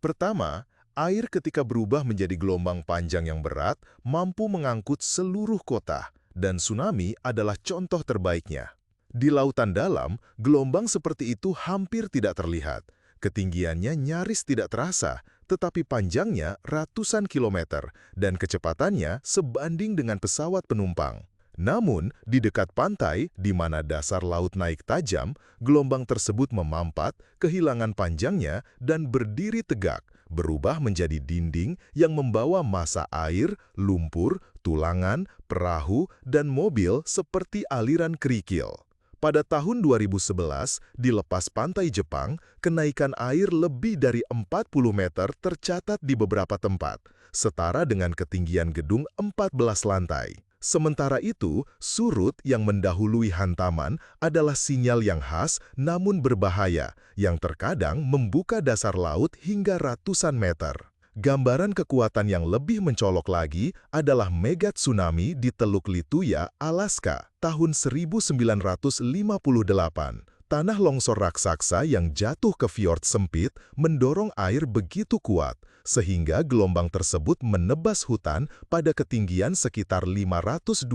Pertama, air ketika berubah menjadi gelombang panjang yang berat mampu mengangkut seluruh kota, dan tsunami adalah contoh terbaiknya. Di lautan dalam, gelombang seperti itu hampir tidak terlihat. Ketinggiannya nyaris tidak terasa, tetapi panjangnya ratusan kilometer dan kecepatannya sebanding dengan pesawat penumpang. Namun, di dekat pantai, di mana dasar laut naik tajam, gelombang tersebut memampat, kehilangan panjangnya, dan berdiri tegak, berubah menjadi dinding yang membawa massa air, lumpur, tulangan, perahu, dan mobil seperti aliran kerikil. Pada tahun 2011, di lepas pantai Jepang, kenaikan air lebih dari 40 meter tercatat di beberapa tempat, setara dengan ketinggian gedung 14 lantai. Sementara itu, surut yang mendahului hantaman adalah sinyal yang khas namun berbahaya, yang terkadang membuka dasar laut hingga ratusan meter. Gambaran kekuatan yang lebih mencolok lagi adalah mega tsunami di Teluk Lituya, Alaska, tahun 1958. Tanah longsor raksasa yang jatuh ke fjord sempit mendorong air begitu kuat, sehingga gelombang tersebut menebas hutan pada ketinggian sekitar 524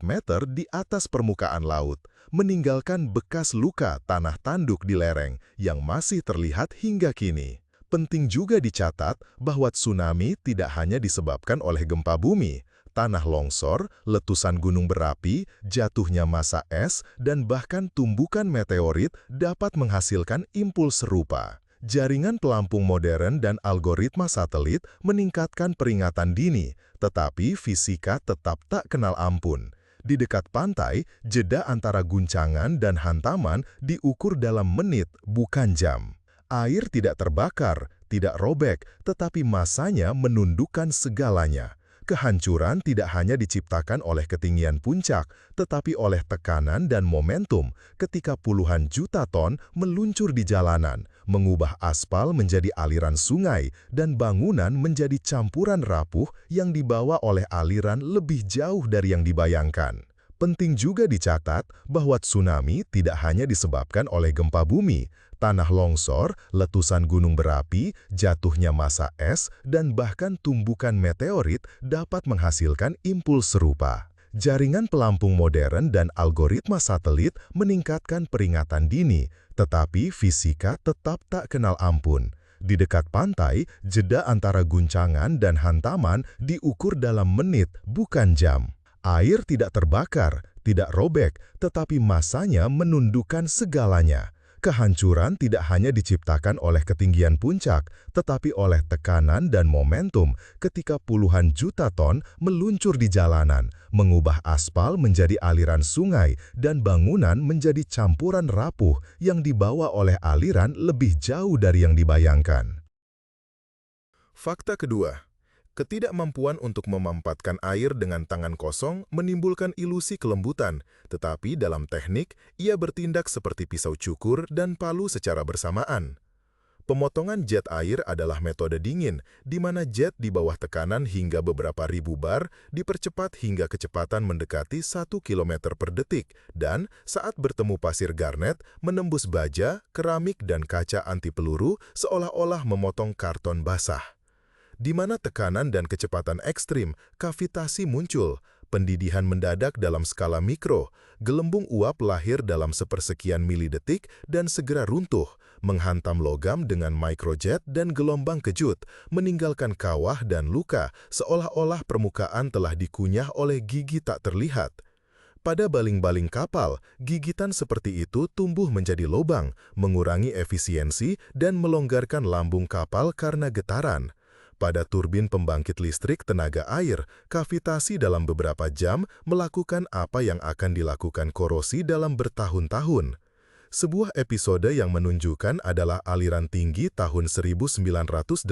meter di atas permukaan laut, meninggalkan bekas luka tanah tanduk di lereng yang masih terlihat hingga kini. Penting juga dicatat bahwa tsunami tidak hanya disebabkan oleh gempa bumi. Tanah longsor, letusan gunung berapi, jatuhnya massa es, dan bahkan tumbukan meteorit dapat menghasilkan impuls serupa. Jaringan pelampung modern dan algoritma satelit meningkatkan peringatan dini, tetapi fisika tetap tak kenal ampun. Di dekat pantai, jeda antara guncangan dan hantaman diukur dalam menit, bukan jam. Air tidak terbakar, tidak robek, tetapi massanya menundukkan segalanya. Kehancuran tidak hanya diciptakan oleh ketinggian puncak, tetapi oleh tekanan dan momentum ketika puluhan juta ton meluncur di jalanan, mengubah aspal menjadi aliran sungai, dan bangunan menjadi campuran rapuh yang dibawa oleh aliran lebih jauh dari yang dibayangkan. Penting juga dicatat bahwa tsunami tidak hanya disebabkan oleh gempa bumi. Tanah longsor, letusan gunung berapi, jatuhnya massa es, dan bahkan tumbukan meteorit dapat menghasilkan impuls serupa. Jaringan pelampung modern dan algoritma satelit meningkatkan peringatan dini, tetapi fisika tetap tak kenal ampun. Di dekat pantai, jeda antara guncangan dan hantaman diukur dalam menit, bukan jam. Air tidak terbakar, tidak robek, tetapi massanya menundukkan segalanya. Kehancuran tidak hanya diciptakan oleh ketinggian puncak, tetapi oleh tekanan dan momentum ketika puluhan juta ton meluncur di jalanan, mengubah aspal menjadi aliran sungai dan bangunan menjadi campuran rapuh yang dibawa oleh aliran lebih jauh dari yang dibayangkan. Fakta kedua. Ketidakmampuan untuk memampatkan air dengan tangan kosong menimbulkan ilusi kelembutan, tetapi dalam teknik, ia bertindak seperti pisau cukur dan palu secara bersamaan. Pemotongan jet air adalah metode dingin, di mana jet di bawah tekanan hingga beberapa ribu bar dipercepat hingga kecepatan mendekati 1 km per detik, dan saat bertemu pasir garnet, menembus baja, keramik, dan kaca anti peluru seolah-olah memotong karton basah. Di mana tekanan dan kecepatan ekstrim, kavitasi muncul, pendidihan mendadak dalam skala mikro, gelembung uap lahir dalam sepersekian milidetik dan segera runtuh, menghantam logam dengan microjet dan gelombang kejut, meninggalkan kawah dan luka, seolah-olah permukaan telah dikunyah oleh gigi tak terlihat. Pada baling-baling kapal, gigitan seperti itu tumbuh menjadi lubang, mengurangi efisiensi dan melonggarkan lambung kapal karena getaran. Pada turbin pembangkit listrik tenaga air, kavitasi dalam beberapa jam melakukan apa yang akan dilakukan korosi dalam bertahun-tahun. Sebuah episode yang menunjukkan adalah aliran tinggi tahun 1983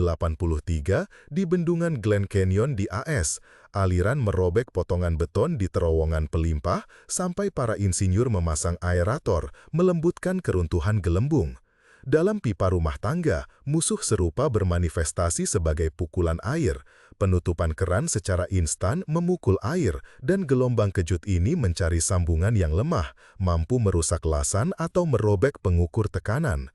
di bendungan Glen Canyon di AS. Aliran merobek potongan beton di terowongan pelimpah sampai para insinyur memasang aerator, melembutkan keruntuhan gelembung. Dalam pipa rumah tangga, musuh serupa bermanifestasi sebagai pukulan air. Penutupan keran secara instan memukul air, dan gelombang kejut ini mencari sambungan yang lemah, mampu merusak lasan atau merobek pengukur tekanan.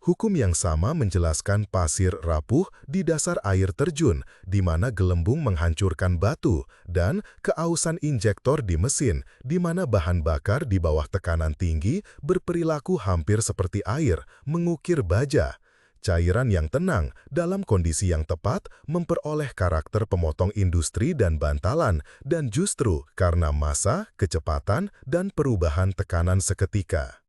Hukum yang sama menjelaskan pasir rapuh di dasar air terjun, di mana gelembung menghancurkan batu, dan keausan injektor di mesin, di mana bahan bakar di bawah tekanan tinggi berperilaku hampir seperti air, mengukir baja. Cairan yang tenang dalam kondisi yang tepat memperoleh karakter pemotong industri dan bantalan, dan justru karena massa, kecepatan, dan perubahan tekanan seketika.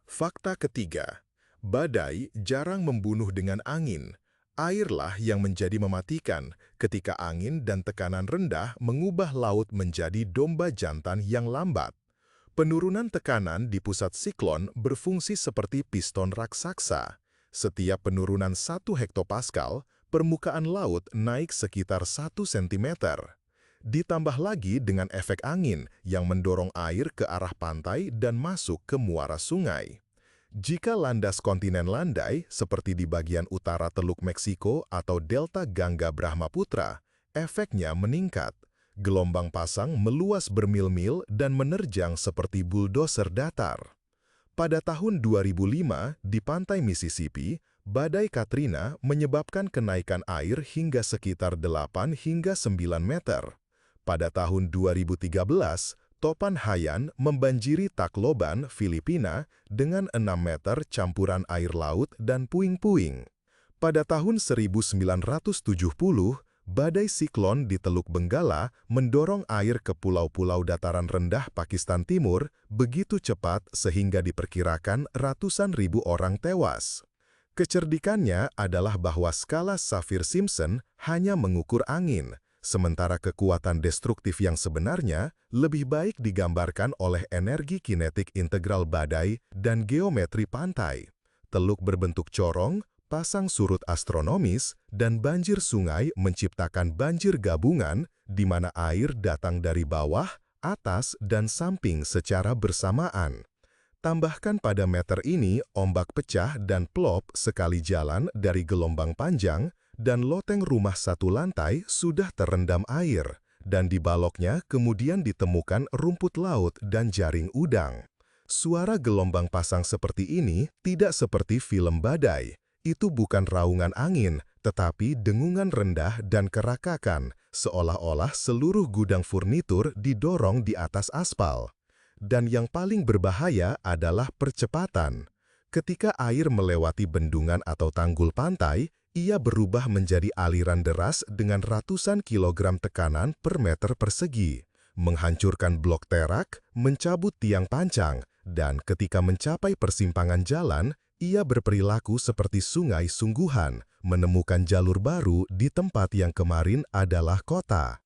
Fakta ketiga, badai jarang membunuh dengan angin. Airlah yang menjadi mematikan ketika angin dan tekanan rendah mengubah laut menjadi domba jantan yang lambat. Penurunan tekanan di pusat siklon berfungsi seperti piston raksasa. Setiap penurunan 1 hektopascal, permukaan laut naik sekitar 1 cm. Ditambah lagi dengan efek angin yang mendorong air ke arah pantai dan masuk ke muara sungai. Jika landas kontinen landai, seperti di bagian utara Teluk Meksiko atau delta Gangga Brahmaputra, efeknya meningkat. Gelombang pasang meluas bermil-mil dan menerjang seperti buldoser datar. Pada tahun 2005, di pantai Mississippi, badai Katrina menyebabkan kenaikan air hingga sekitar 8 hingga 9 meter. Pada tahun 2013, topan Haiyan membanjiri Tacloban, Filipina, dengan 6 meter campuran air laut dan puing-puing. Pada tahun 1970, badai siklon di Teluk Benggala mendorong air ke pulau-pulau dataran rendah Pakistan Timur begitu cepat sehingga diperkirakan ratusan ribu orang tewas. Kecerdikannya adalah bahwa skala Saffir-Simpson hanya mengukur angin, sementara kekuatan destruktif yang sebenarnya lebih baik digambarkan oleh energi kinetik integral badai dan geometri pantai. Teluk berbentuk corong, pasang surut astronomis, dan banjir sungai menciptakan banjir gabungan di mana air datang dari bawah, atas, dan samping secara bersamaan. Tambahkan pada meter ini ombak pecah dan plop sekali jalan dari gelombang panjang, dan loteng rumah 1 lantai sudah terendam air, dan di baloknya kemudian ditemukan rumput laut dan jaring udang. Suara gelombang pasang seperti ini tidak seperti film badai. Itu bukan raungan angin, tetapi dengungan rendah dan kerakakan, seolah-olah seluruh gudang furnitur didorong di atas aspal. Dan yang paling berbahaya adalah percepatan. Ketika air melewati bendungan atau tanggul pantai, ia berubah menjadi aliran deras dengan ratusan kilogram tekanan per meter persegi, menghancurkan blok terak, mencabut tiang pancang, dan ketika mencapai persimpangan jalan, ia berperilaku seperti sungai sungguhan, menemukan jalur baru di tempat yang kemarin adalah kota.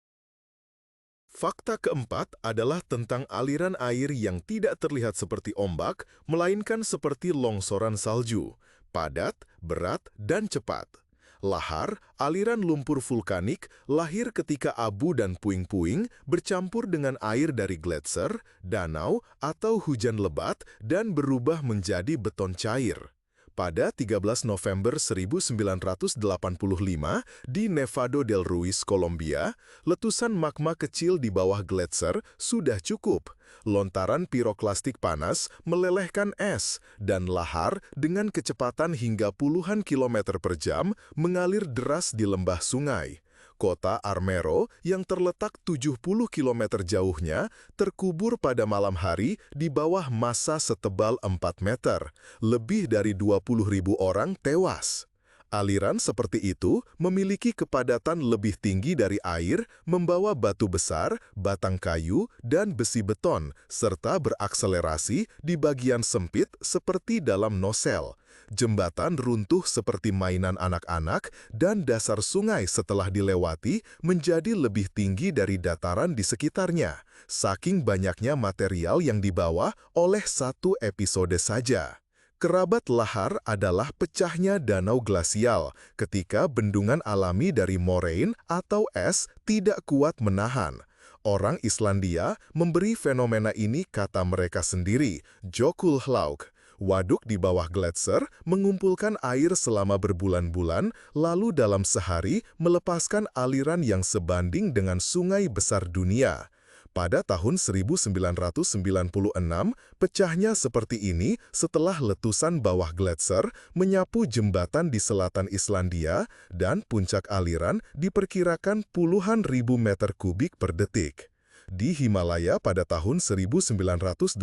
Fakta keempat adalah tentang aliran air yang tidak terlihat seperti ombak, melainkan seperti longsoran salju, padat, berat, dan cepat. Lahar, aliran lumpur vulkanik, lahir ketika abu dan puing-puing bercampur dengan air dari gletser, danau, atau hujan lebat dan berubah menjadi beton cair. Pada 13 November 1985 di Nevado del Ruiz, Kolombia, letusan magma kecil di bawah gletser sudah cukup. Lontaran piroklastik panas melelehkan es, dan lahar dengan kecepatan hingga puluhan kilometer per jam mengalir deras di lembah sungai. Kota Armero yang terletak 70 km jauhnya terkubur pada malam hari di bawah massa setebal 4 meter. Lebih dari 20.000 orang tewas. Aliran seperti itu memiliki kepadatan lebih tinggi dari air, membawa batu besar, batang kayu, dan besi beton, serta berakselerasi di bagian sempit seperti dalam nosel. Jembatan runtuh seperti mainan anak-anak, dan dasar sungai setelah dilewati menjadi lebih tinggi dari dataran di sekitarnya, saking banyaknya material yang dibawa oleh 1 episode saja. Kerabat lahar adalah pecahnya danau glasial ketika bendungan alami dari moraine atau es tidak kuat menahan. Orang Islandia memberi fenomena ini kata mereka sendiri, Jökulhlaup. Waduk di bawah gletser mengumpulkan air selama berbulan-bulan, lalu dalam sehari melepaskan aliran yang sebanding dengan sungai besar dunia. Pada tahun 1996, pecahnya seperti ini setelah letusan bawah gletser menyapu jembatan di selatan Islandia dan puncak aliran diperkirakan puluhan ribu meter kubik per detik. Di Himalaya pada tahun 1985,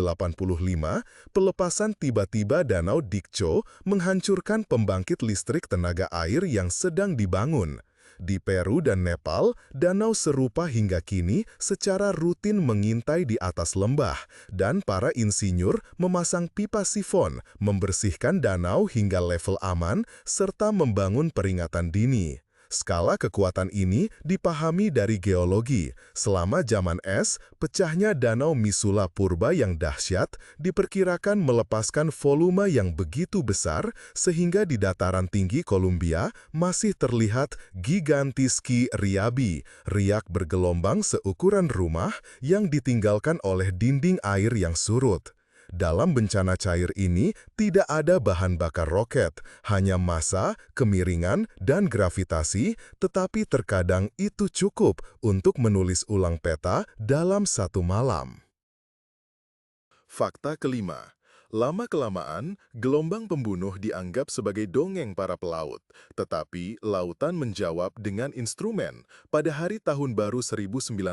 pelepasan tiba-tiba Danau Dikcho menghancurkan pembangkit listrik tenaga air yang sedang dibangun. Di Peru dan Nepal, danau serupa hingga kini secara rutin mengintai di atas lembah, dan para insinyur memasang pipa sifon, membersihkan danau hingga level aman, serta membangun peringatan dini. Skala kekuatan ini dipahami dari geologi. Selama zaman es, pecahnya danau Misula Purba yang dahsyat diperkirakan melepaskan volume yang begitu besar sehingga di dataran tinggi Columbia masih terlihat Gigantiski Ryabi, riak bergelombang seukuran rumah yang ditinggalkan oleh dinding air yang surut. Dalam bencana cair ini, tidak ada bahan bakar roket, hanya massa, kemiringan, dan gravitasi, tetapi terkadang itu cukup untuk menulis ulang peta dalam satu malam. Fakta kelima. Lama-kelamaan, gelombang pembunuh dianggap sebagai dongeng para pelaut. Tetapi, lautan menjawab dengan instrumen. Pada hari tahun baru 1995,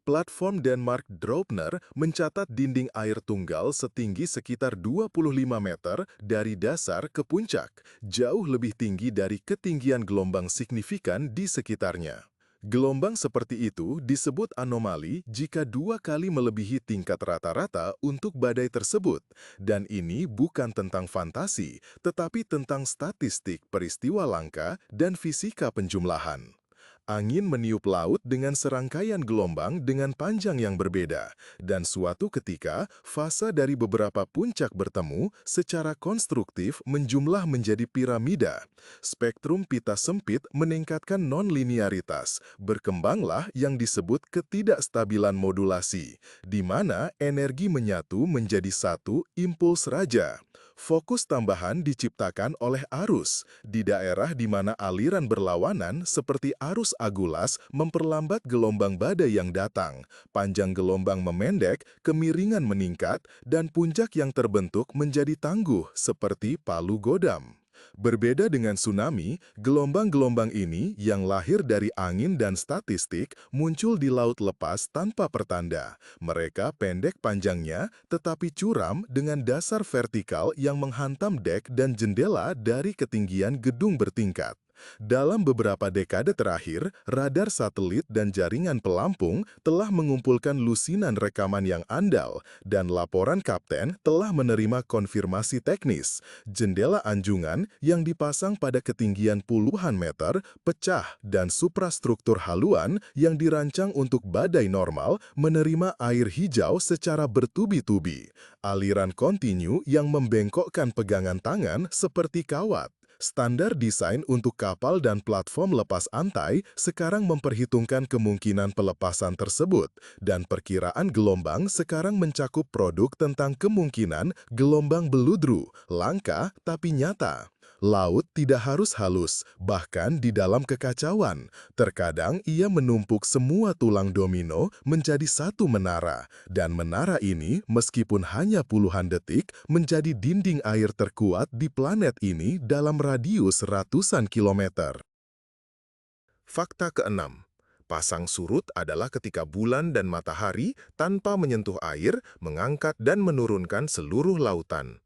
platform Denmark Draupner mencatat dinding air tunggal setinggi sekitar 25 meter dari dasar ke puncak, jauh lebih tinggi dari ketinggian gelombang signifikan di sekitarnya. Gelombang seperti itu disebut anomali jika 2 kali melebihi tingkat rata-rata untuk badai tersebut. Dan ini bukan tentang fantasi, tetapi tentang statistik peristiwa langka dan fisika penjumlahan. Angin meniup laut dengan serangkaian gelombang dengan panjang yang berbeda, dan suatu ketika fasa dari beberapa puncak bertemu secara konstruktif menjumlah menjadi piramida. Spektrum pita sempit meningkatkan non-linearitas, berkembanglah yang disebut ketidakstabilan modulasi, di mana energi menyatu menjadi satu impuls raja. Fokus tambahan diciptakan oleh arus, di daerah di mana aliran berlawanan seperti arus agulas memperlambat gelombang badai yang datang, panjang gelombang memendek, kemiringan meningkat, dan puncak yang terbentuk menjadi tangguh seperti palu godam. Berbeda dengan tsunami, gelombang-gelombang ini yang lahir dari angin dan statistik muncul di laut lepas tanpa pertanda. Mereka pendek panjangnya, tetapi curam dengan dasar vertikal yang menghantam dek dan jendela dari ketinggian gedung bertingkat. Dalam beberapa dekade terakhir, radar satelit dan jaringan pelampung telah mengumpulkan lusinan rekaman yang andal, dan laporan kapten telah menerima konfirmasi teknis. Jendela anjungan yang dipasang pada ketinggian puluhan meter pecah, dan suprastruktur haluan yang dirancang untuk badai normal menerima air hijau secara bertubi-tubi. Aliran kontinu yang membengkokkan pegangan tangan seperti kawat. Standar desain untuk kapal dan platform lepas antai sekarang memperhitungkan kemungkinan pelepasan tersebut, dan perkiraan gelombang sekarang mencakup produk tentang kemungkinan gelombang beludru, langka tapi nyata. Laut tidak harus halus, bahkan di dalam kekacauan. Terkadang ia menumpuk semua tulang domino menjadi satu menara, dan menara ini, meskipun hanya puluhan detik, menjadi dinding air terkuat di planet ini dalam radius ratusan kilometer. Fakta keenam. Pasang surut adalah ketika bulan dan matahari tanpa menyentuh air, mengangkat dan menurunkan seluruh lautan.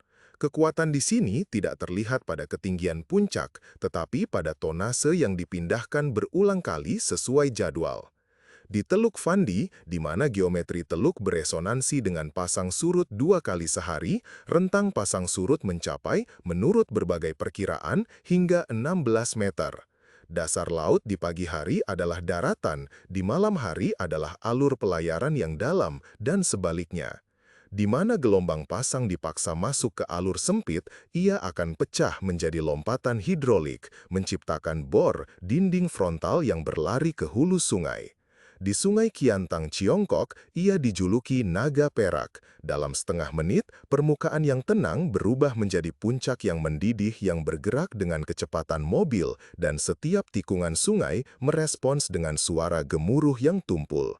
Kekuatan di sini tidak terlihat pada ketinggian puncak, tetapi pada tonase yang dipindahkan berulang kali sesuai jadwal. Di Teluk Fandi, di mana geometri teluk beresonansi dengan pasang surut 2 kali sehari, rentang pasang surut mencapai, menurut berbagai perkiraan, hingga 16 meter. Dasar laut di pagi hari adalah daratan, di malam hari adalah alur pelayaran yang dalam, dan sebaliknya. Di mana gelombang pasang dipaksa masuk ke alur sempit, ia akan pecah menjadi lompatan hidrolik, menciptakan bor dinding frontal yang berlari ke hulu sungai. Di Sungai Kiantang, Ciongkok, ia dijuluki naga perak. Dalam setengah menit, permukaan yang tenang berubah menjadi puncak yang mendidih yang bergerak dengan kecepatan mobil, dan setiap tikungan sungai merespons dengan suara gemuruh yang tumpul.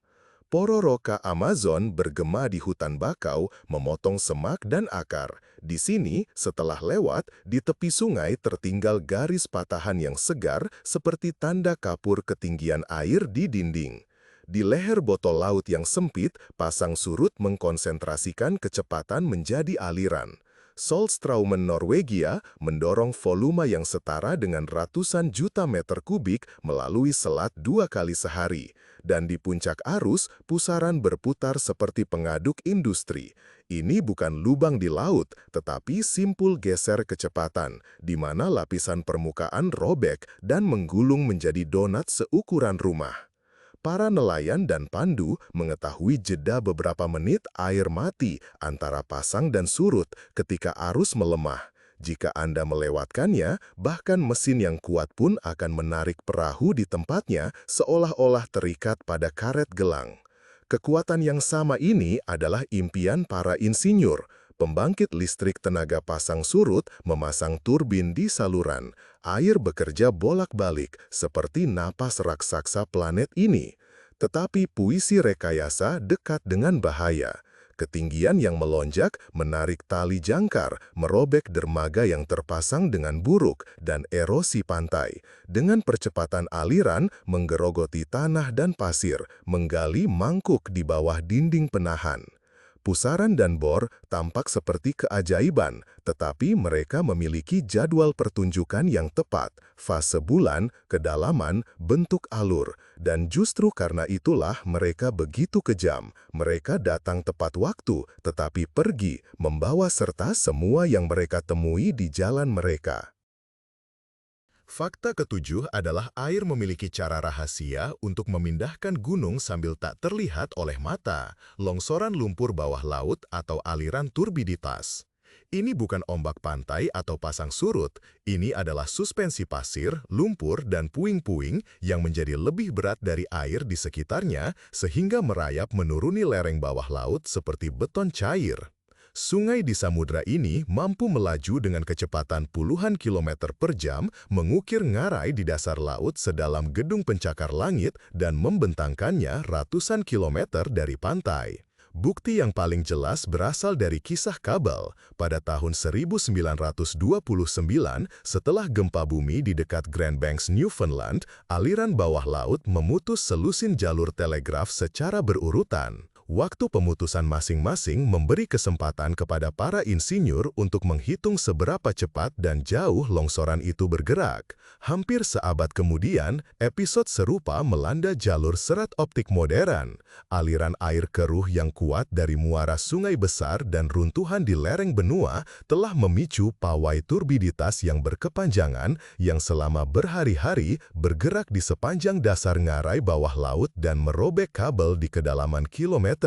Pororoka Amazon bergema di hutan bakau, memotong semak dan akar. Di sini, setelah lewat, di tepi sungai tertinggal garis patahan yang segar seperti tanda kapur ketinggian air di dinding. Di leher botol laut yang sempit, pasang surut mengkonsentrasikan kecepatan menjadi aliran. Solstraumen Norwegia mendorong volume yang setara dengan ratusan juta meter kubik melalui selat 2 kali sehari. Dan di puncak arus, pusaran berputar seperti pengaduk industri. Ini bukan lubang di laut, tetapi simpul geser kecepatan, di mana lapisan permukaan robek dan menggulung menjadi donat seukuran rumah. Para nelayan dan pandu mengetahui jeda beberapa menit air mati antara pasang dan surut ketika arus melemah. Jika Anda melewatkannya, bahkan mesin yang kuat pun akan menarik perahu di tempatnya seolah-olah terikat pada karet gelang. Kekuatan yang sama ini adalah impian para insinyur. Pembangkit listrik tenaga pasang surut memasang turbin di saluran. Air bekerja bolak-balik seperti napas raksasa planet ini. Tetapi puisi rekayasa dekat dengan bahaya. Ketinggian yang melonjak menarik tali jangkar, merobek dermaga yang terpasang dengan buruk, dan erosi pantai. Dengan percepatan aliran, menggerogoti tanah dan pasir, menggali mangkuk di bawah dinding penahan. Pusaran dan bor tampak seperti keajaiban, tetapi mereka memiliki jadwal pertunjukan yang tepat, fase bulan, kedalaman, bentuk alur. Dan justru karena itulah mereka begitu kejam. Mereka datang tepat waktu, tetapi pergi, membawa serta semua yang mereka temui di jalan mereka. Fakta ketujuh adalah air memiliki cara rahasia untuk memindahkan gunung sambil tak terlihat oleh mata, longsoran lumpur bawah laut atau aliran turbiditas. Ini bukan ombak pantai atau pasang surut, ini adalah suspensi pasir, lumpur, dan puing-puing yang menjadi lebih berat dari air di sekitarnya sehingga merayap menuruni lereng bawah laut seperti beton cair. Sungai di samudra ini mampu melaju dengan kecepatan puluhan kilometer per jam, mengukir ngarai di dasar laut sedalam gedung pencakar langit dan membentangkannya ratusan kilometer dari pantai. Bukti yang paling jelas berasal dari kisah kabel. Pada tahun 1929, setelah gempa bumi di dekat Grand Banks, Newfoundland, aliran bawah laut memutus selusin jalur telegraf secara berurutan. Waktu pemutusan masing-masing memberi kesempatan kepada para insinyur untuk menghitung seberapa cepat dan jauh longsoran itu bergerak. Hampir seabad kemudian, episode serupa melanda jalur serat optik modern. Aliran air keruh yang kuat dari muara sungai besar dan runtuhan di lereng benua telah memicu pawai turbiditas yang berkepanjangan yang selama berhari-hari bergerak di sepanjang dasar ngarai bawah laut dan merobek kabel di kedalaman kilometer.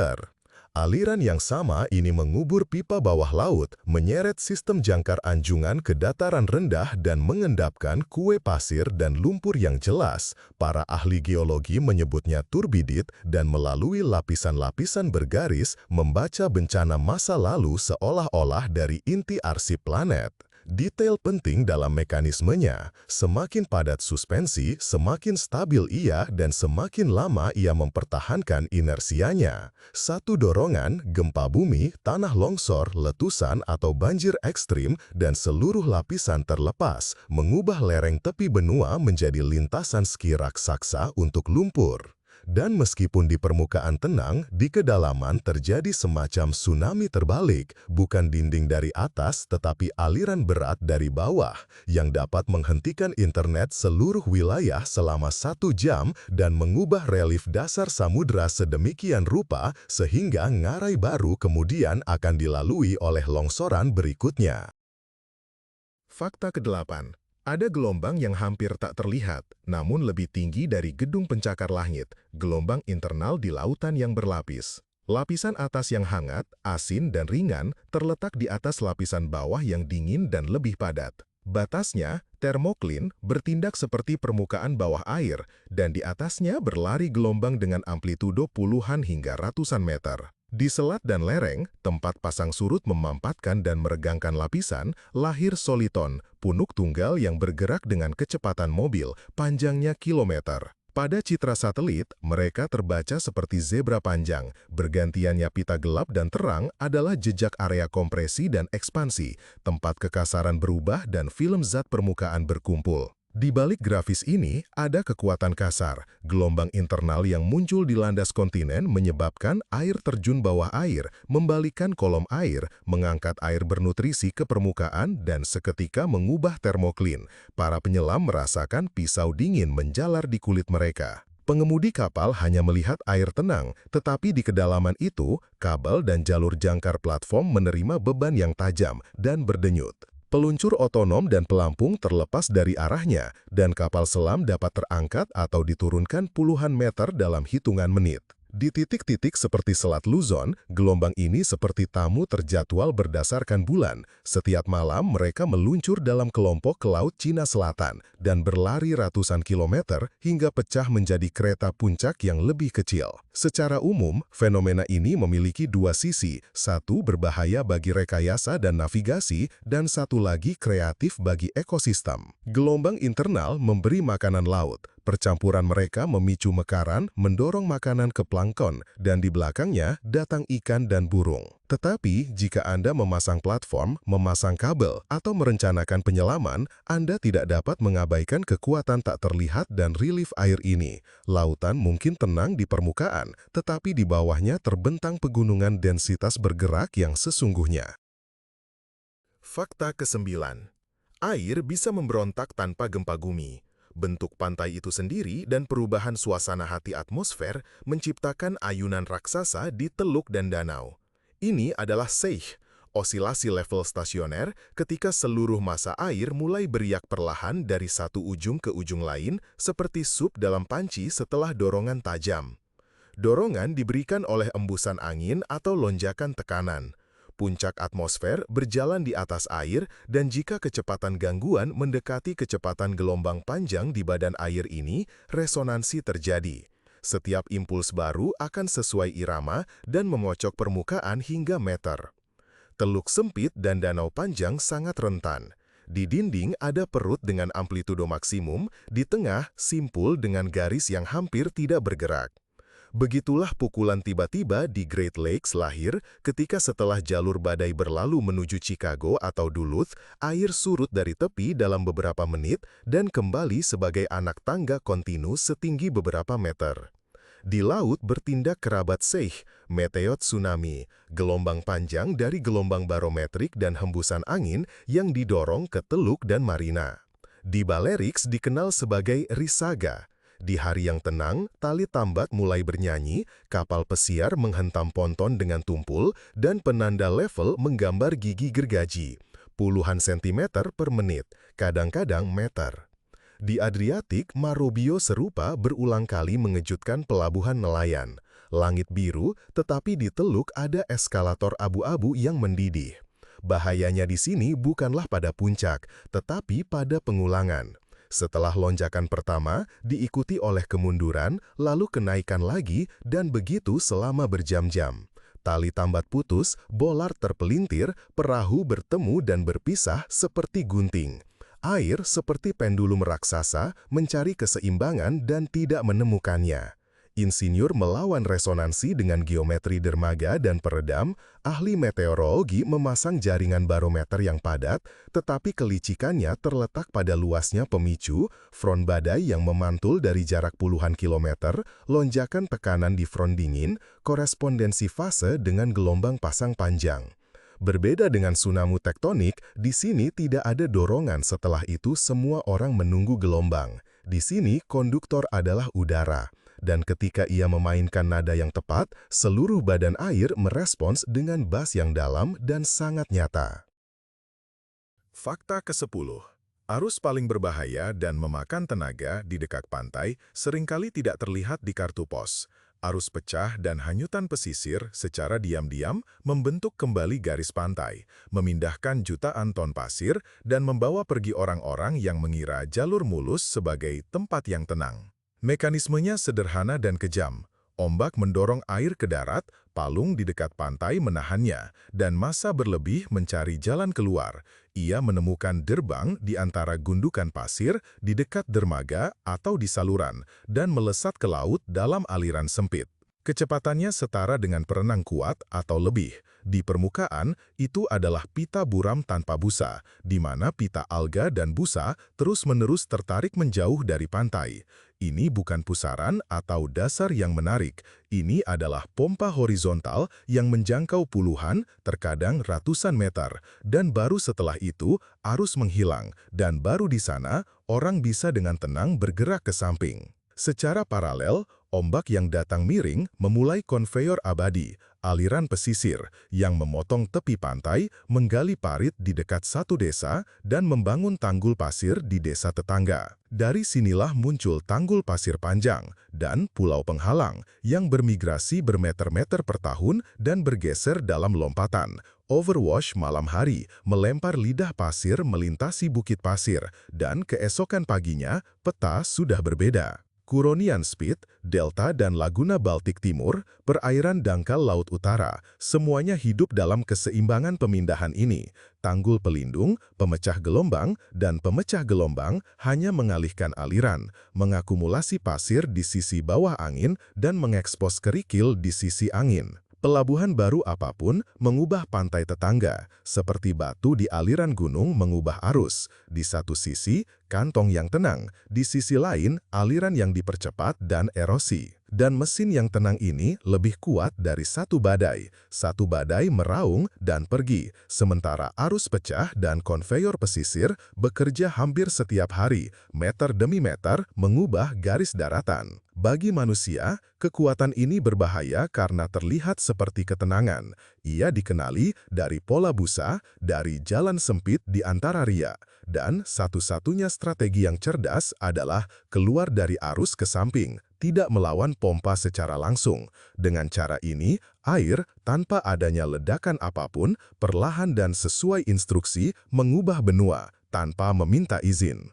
Aliran yang sama ini mengubur pipa bawah laut, menyeret sistem jangkar anjungan ke dataran rendah dan mengendapkan kue pasir dan lumpur yang jelas. Para ahli geologi menyebutnya turbidit dan melalui lapisan-lapisan bergaris membaca bencana masa lalu seolah-olah dari inti arsip planet. Detail penting dalam mekanismenya, semakin padat suspensi, semakin stabil ia dan semakin lama ia mempertahankan inersianya. Satu dorongan, gempa bumi, tanah longsor, letusan atau banjir ekstrim, dan seluruh lapisan terlepas, mengubah lereng tepi benua menjadi lintasan ski raksasa untuk lumpur. Dan meskipun di permukaan tenang, di kedalaman terjadi semacam tsunami terbalik, bukan dinding dari atas tetapi aliran berat dari bawah, yang dapat menghentikan internet seluruh wilayah selama 1 jam dan mengubah relief dasar samudra sedemikian rupa sehingga ngarai baru kemudian akan dilalui oleh longsoran berikutnya. Fakta ke-8. Ada gelombang yang hampir tak terlihat, namun lebih tinggi dari gedung pencakar langit, gelombang internal di lautan yang berlapis. Lapisan atas yang hangat, asin, dan ringan terletak di atas lapisan bawah yang dingin dan lebih padat. Batasnya, termoklin, bertindak seperti permukaan bawah air, dan di atasnya berlari gelombang dengan amplitudo puluhan hingga ratusan meter. Di selat dan lereng, tempat pasang surut memampatkan dan meregangkan lapisan, lahir soliton, punuk tunggal yang bergerak dengan kecepatan mobil, panjangnya kilometer. Pada citra satelit, mereka terbaca seperti zebra panjang. Bergantiannya pita gelap dan terang adalah jejak area kompresi dan ekspansi, tempat kekasaran berubah dan film zat permukaan berkumpul. Di balik grafis ini, ada kekuatan kasar. Gelombang internal yang muncul di landas kontinen menyebabkan air terjun bawah air, membalikan kolom air, mengangkat air bernutrisi ke permukaan, dan seketika mengubah termoklin. Para penyelam merasakan pisau dingin menjalar di kulit mereka. Pengemudi kapal hanya melihat air tenang, tetapi di kedalaman itu, kabel dan jalur jangkar platform menerima beban yang tajam dan berdenyut. Peluncur otonom dan pelampung terlepas dari arahnya, dan kapal selam dapat terangkat atau diturunkan puluhan meter dalam hitungan menit. Di titik-titik seperti Selat Luzon, gelombang ini seperti tamu terjadwal berdasarkan bulan. Setiap malam mereka meluncur dalam kelompok ke Laut Cina Selatan dan berlari ratusan kilometer hingga pecah menjadi kereta puncak yang lebih kecil. Secara umum, fenomena ini memiliki dua sisi, satu berbahaya bagi rekayasa dan navigasi, dan satu lagi kreatif bagi ekosistem. Gelombang internal memberi makanan laut. Percampuran mereka memicu mekaran, mendorong makanan ke plankton, dan di belakangnya datang ikan dan burung. Tetapi, jika Anda memasang platform, memasang kabel, atau merencanakan penyelaman, Anda tidak dapat mengabaikan kekuatan tak terlihat dan relief air ini. Lautan mungkin tenang di permukaan, tetapi di bawahnya terbentang pegunungan densitas bergerak yang sesungguhnya. Fakta ke-9. Air bisa memberontak tanpa gempa bumi. Bentuk pantai itu sendiri dan perubahan suasana hati atmosfer menciptakan ayunan raksasa di teluk dan danau. Ini adalah seich, osilasi level stasioner ketika seluruh massa air mulai beriak perlahan dari satu ujung ke ujung lain seperti sup dalam panci setelah dorongan tajam. Dorongan diberikan oleh embusan angin atau lonjakan tekanan. Puncak atmosfer berjalan di atas air, dan jika kecepatan gangguan mendekati kecepatan gelombang panjang di badan air ini, resonansi terjadi. Setiap impuls baru akan sesuai irama dan memocok permukaan hingga meter. Teluk sempit dan danau panjang sangat rentan. Di dinding ada perut dengan amplitudo maksimum, di tengah simpul dengan garis yang hampir tidak bergerak. Begitulah pukulan tiba-tiba di Great Lakes lahir ketika setelah jalur badai berlalu menuju Chicago atau Duluth, air surut dari tepi dalam beberapa menit dan kembali sebagai anak tangga kontinu setinggi beberapa meter. Di laut bertindak kerabat seich, meteor tsunami, gelombang panjang dari gelombang barometrik dan hembusan angin yang didorong ke teluk dan marina. Di Balerix dikenal sebagai risaga. Di hari yang tenang, tali tambak mulai bernyanyi, kapal pesiar menghentam ponton dengan tumpul, dan penanda level menggambar gigi gergaji. Puluhan sentimeter per menit, kadang-kadang meter. Di Adriatik, Marobio serupa berulang kali mengejutkan pelabuhan nelayan. Langit biru, tetapi di teluk ada eskalator abu-abu yang mendidih. Bahayanya di sini bukanlah pada puncak, tetapi pada pengulangan. Setelah lonjakan pertama, diikuti oleh kemunduran, lalu kenaikan lagi, dan begitu selama berjam-jam. Tali tambat putus, bolar terpelintir, perahu bertemu dan berpisah seperti gunting. Air seperti pendulum raksasa mencari keseimbangan dan tidak menemukannya. Insinyur melawan resonansi dengan geometri dermaga dan peredam, ahli meteorologi memasang jaringan barometer yang padat, tetapi kelicikannya terletak pada luasnya pemicu, front badai yang memantul dari jarak puluhan kilometer, lonjakan tekanan di front dingin, korespondensi fase dengan gelombang pasang panjang. Berbeda dengan tsunami tektonik, di sini tidak ada dorongan setelah itu semua orang menunggu gelombang. Di sini konduktor adalah udara. Dan ketika ia memainkan nada yang tepat, seluruh badan air merespons dengan bas yang dalam dan sangat nyata. Fakta ke-10. Arus paling berbahaya dan memakan tenaga di dekat pantai seringkali tidak terlihat di kartu pos. Arus pecah dan hanyutan pesisir secara diam-diam membentuk kembali garis pantai, memindahkan jutaan ton pasir, dan membawa pergi orang-orang yang mengira jalur mulus sebagai tempat yang tenang. Mekanismenya sederhana dan kejam. Ombak mendorong air ke darat, palung di dekat pantai menahannya, dan massa berlebih mencari jalan keluar. Ia menemukan derbang di antara gundukan pasir, di dekat dermaga atau di saluran, dan melesat ke laut dalam aliran sempit. Kecepatannya setara dengan perenang kuat atau lebih. Di permukaan, itu adalah pita buram tanpa busa, di mana pita alga dan busa terus-menerus tertarik menjauh dari pantai. Ini bukan pusaran atau dasar yang menarik, ini adalah pompa horizontal yang menjangkau puluhan, terkadang ratusan meter, dan baru setelah itu arus menghilang, dan baru di sana orang bisa dengan tenang bergerak ke samping. Secara paralel, ombak yang datang miring memulai konveyor abadi, aliran pesisir, yang memotong tepi pantai, menggali parit di dekat satu desa, dan membangun tanggul pasir di desa tetangga. Dari sinilah muncul tanggul pasir panjang dan pulau penghalang yang bermigrasi bermeter-meter per tahun dan bergeser dalam lompatan. Overwash malam hari melempar lidah pasir melintasi bukit pasir, dan keesokan paginya peta sudah berbeda. Kuronian Spit, Delta dan Laguna Baltik Timur, perairan dangkal Laut Utara, semuanya hidup dalam keseimbangan pemindahan ini. Tanggul pelindung, pemecah gelombang, dan pemecah gelombang hanya mengalihkan aliran, mengakumulasi pasir di sisi bawah angin, dan mengekspos kerikil di sisi angin. Pelabuhan baru apapun mengubah pantai tetangga, seperti batu di aliran gunung mengubah arus. Di satu sisi, kantong yang tenang, di sisi lain, aliran yang dipercepat dan erosi. Dan mesin yang tenang ini lebih kuat dari satu badai. Satu badai meraung dan pergi, sementara arus pecah dan konveyor pesisir bekerja hampir setiap hari, meter demi meter, mengubah garis daratan. Bagi manusia, kekuatan ini berbahaya karena terlihat seperti ketenangan. Ia dikenali dari pola busa, dari jalan sempit di antara ria. Dan satu-satunya strategi yang cerdas adalah keluar dari arus ke samping, tidak melawan pompa secara langsung. Dengan cara ini, air, tanpa adanya ledakan apapun, perlahan dan sesuai instruksi mengubah benua, tanpa meminta izin.